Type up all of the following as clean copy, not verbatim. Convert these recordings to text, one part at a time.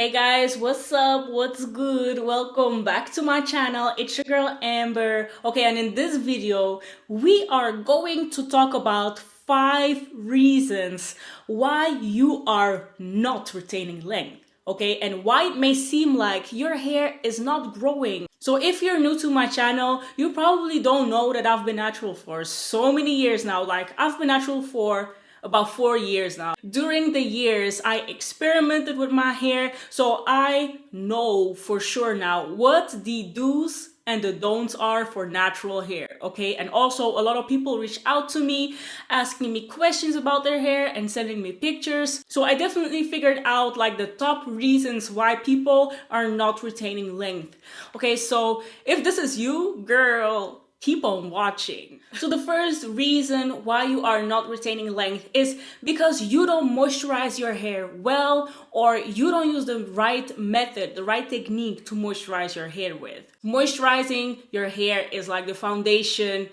Hey guys, what's up? What's good? Welcome back to my channel. It's your girl Amber. Okay, and in this video, we are going to talk about 5 reasons why you are not retaining length. Okay, and why it may seem like your hair is not growing. So if you're new to my channel, you probably don't know that I've been natural for so many years now. Like, I've been natural for about 4 years now. During the years, I experimented with my hair, so I know for sure now what the do's and the don'ts are for natural hair, okay? And also, a lot of people reach out to me asking me questions about their hair and sending me pictures. So I definitely figured out like the top reasons why people are not retaining length. Okay, so if this is you, girl, keep on watching. So the first reason why you are not retaining length is because you don't moisturize your hair well, or you don't use the right method, the right technique to moisturize your hair with. Moisturizing your hair is like the foundation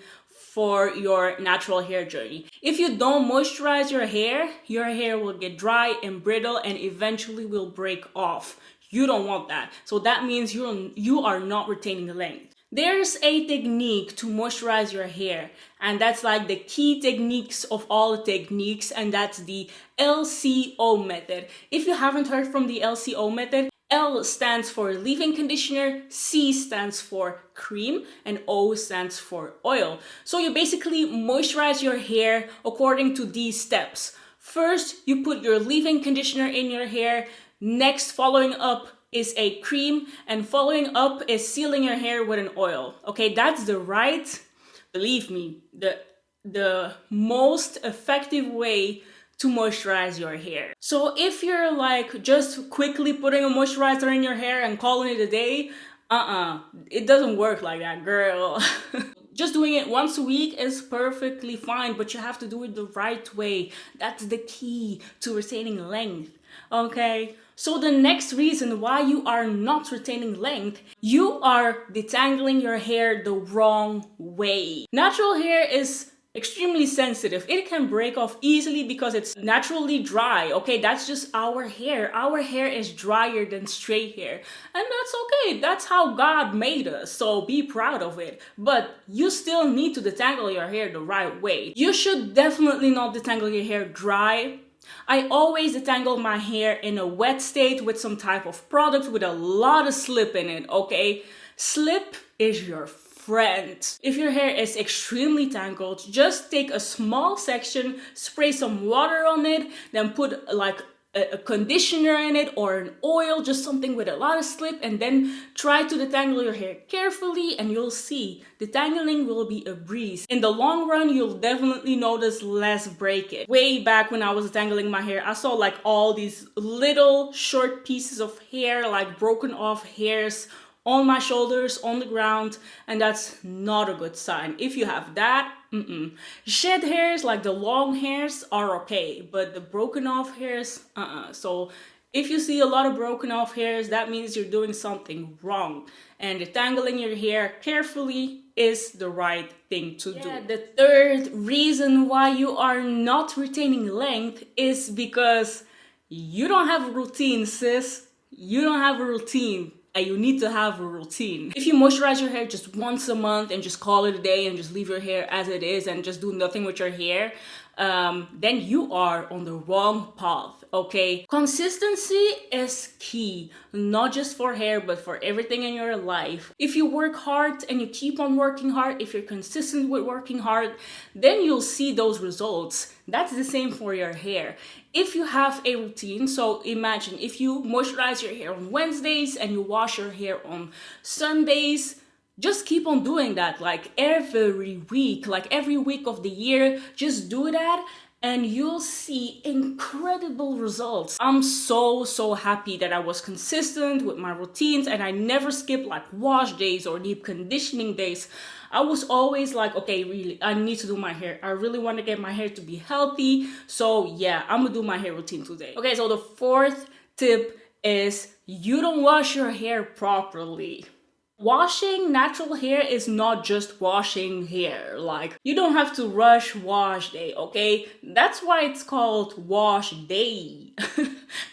for your natural hair journey. If you don't moisturize your hair will get dry and brittle and eventually will break off. You don't want that. So that means you are not retaining length. There's a technique to moisturize your hair, and that's like the key techniques of all the techniques, and that's the LCO method. If you haven't heard from the LCO method, L stands for leave-in conditioner, C stands for cream, and O stands for oil. So you basically moisturize your hair according to these steps. First, you put your leave-in conditioner in your hair. Next, following up is a cream, and following up is sealing your hair with an oil. Okay, that's the right, believe me, the most effective way to moisturize your hair. So if you're like just quickly putting a moisturizer in your hair and calling it a day, it doesn't work like that, girl. Just doing it once a week is perfectly fine, but you have to do it the right way. That's the key to retaining length, okay? So the next reason why you are not retaining length, you are detangling your hair the wrong way. Natural hair is extremely sensitive. It can break off easily because it's naturally dry. Okay, that's just our hair. Our hair is drier than straight hair. And that's okay. That's how God made us. So be proud of it. But you still need to detangle your hair the right way. You should definitely not detangle your hair dry. I always detangle my hair in a wet state with some type of product with a lot of slip in it, okay? Slip is your friend. If your hair is extremely tangled, just take a small section, spray some water on it, then put like a conditioner in it or an oil, just something with a lot of slip, and then try to detangle your hair carefully, and you'll see detangling will be a breeze. In the long run, you'll definitely notice less breakage. Way back when I was detangling my hair, I saw like all these little short pieces of hair, like broken off hairs on my shoulders, on the ground, and that's not a good sign. If you have that, Shed hairs, like the long hairs, are okay, but the broken off hairs, So if you see a lot of broken off hairs, that means you're doing something wrong. And detangling your hair carefully is the right thing to do. The third reason why you are not retaining length is because you don't have a routine, sis. You don't have a routine. And you need to have a routine. If you moisturize your hair just once a month and just call it a day and just leave your hair as it is and just do nothing with your hair, then you are on the wrong path, okay? Consistency is key, not just for hair, but for everything in your life. If you work hard and you keep on working hard, if you're consistent with working hard, then you'll see those results. That's the same for your hair. If you have a routine, so imagine if you moisturize your hair on Wednesdays and you wash your hair on Sundays, just keep on doing that like every week of the year. Just do that and you'll see incredible results. I'm so happy that I was consistent with my routines and I never skipped like wash days or deep conditioning days. I was always like, okay, really, I need to do my hair. I really want to get my hair to be healthy. So yeah, I'm gonna do my hair routine today. Okay, so the fourth tip is you don't wash your hair properly. Washing natural hair is not just washing hair. Like, you don't have to rush wash day, okay? That's why it's called wash day.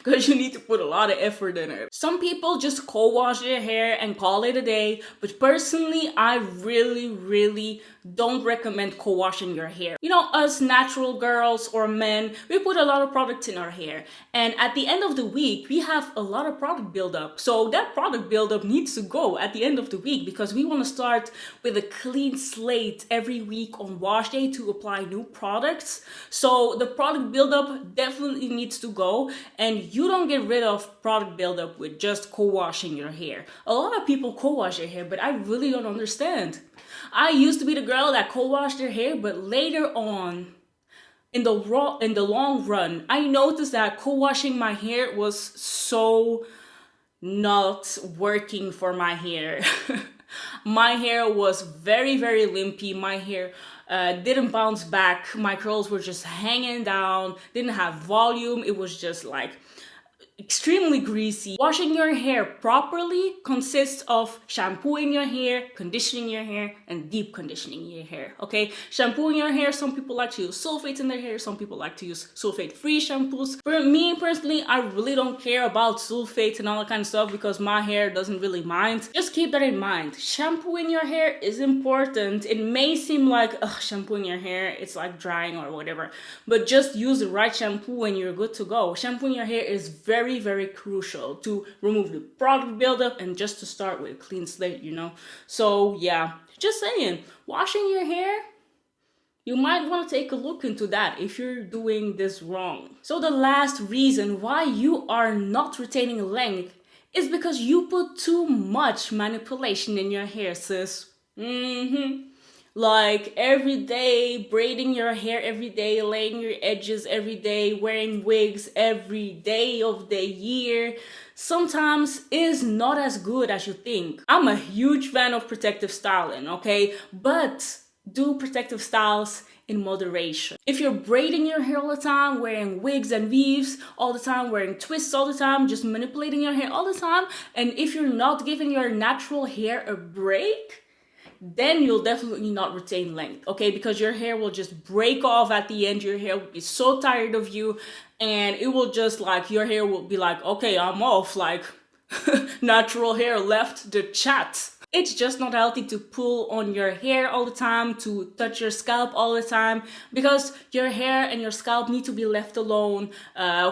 because you need to put a lot of effort in it. Some people just co-wash their hair and call it a day, but personally, I really don't recommend co-washing your hair. You know, us natural girls or men, we put a lot of product in our hair, and at the end of the week, we have a lot of product buildup. So that product buildup needs to go at the end of the week, because we want to start with a clean slate every week on wash day to apply new products. So the product buildup definitely needs to go, and you don't get rid of product buildup with just co-washing your hair. A lot of people co-wash their hair, but I really don't understand. I used to be the girl that co-washed their hair, but later on, in the long run, I noticed that co-washing my hair was so not working for my hair. My hair was very limpy. My hair didn't bounce back. My curls were just hanging down, didn't have volume. It was just like extremely greasy. Washing your hair properly consists of shampooing your hair, conditioning your hair, and deep conditioning your hair, okay? Shampooing your hair, some people like to use sulfate in their hair, some people like to use sulfate-free shampoos. For me personally, I really don't care about sulfate and all that kind of stuff because my hair doesn't really mind. Just keep that in mind. Shampooing your hair is important. It may seem like, shampooing your hair, it's like drying or whatever, but just use the right shampoo and you're good to go. Shampooing your hair is very crucial to remove the product buildup and just to start with a clean slate, you know? So yeah, just saying, washing your hair, you might want to take a look into that if you're doing this wrong. So the last reason why you are not retaining length is because you put too much manipulation in your hair, sis. Like every day, braiding your hair every day, laying your edges every day, wearing wigs every day of the year, sometimes is not as good as you think. I'm a huge fan of protective styling, okay? But do protective styles in moderation. If you're braiding your hair all the time, wearing wigs and weaves all the time, wearing twists all the time, just manipulating your hair all the time, and if you're not giving your natural hair a break, then you'll definitely not retain length, okay? Because your hair will just break off at the end. Your hair will be so tired of you, and it will just like, your hair will be like, okay, I'm off, like natural hair left the chat. It's just not healthy to pull on your hair all the time, to touch your scalp all the time, because your hair and your scalp need to be left alone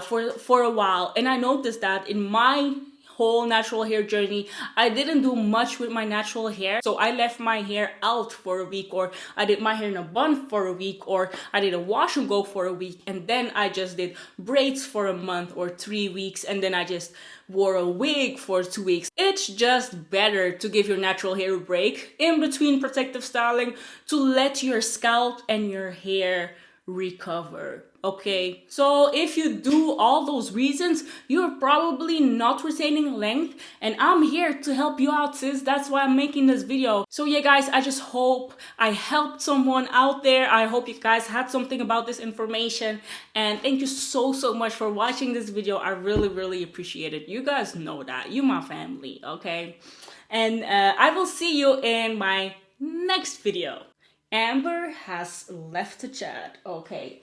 for a while. And I noticed that in my whole natural hair journey, I didn't do much with my natural hair. So I left my hair out for a week, or I did my hair in a bun for a week, or I did a wash and go for a week, and then I just did braids for a month or 3 weeks, and then I just wore a wig for 2 weeks. It's just better to give your natural hair a break in between protective styling to let your scalp and your hair recover. Okay, so if you do all those reasons, you're probably not retaining length, and I'm here to help you out, sis. That's why I'm making this video. So yeah, guys, I just hope I helped someone out there. I hope you guys had something about this information, and thank you so much for watching this video. I really appreciate it. You guys know that. You my family, okay? And I will see you in my next video. Amber has left the chat. Okay.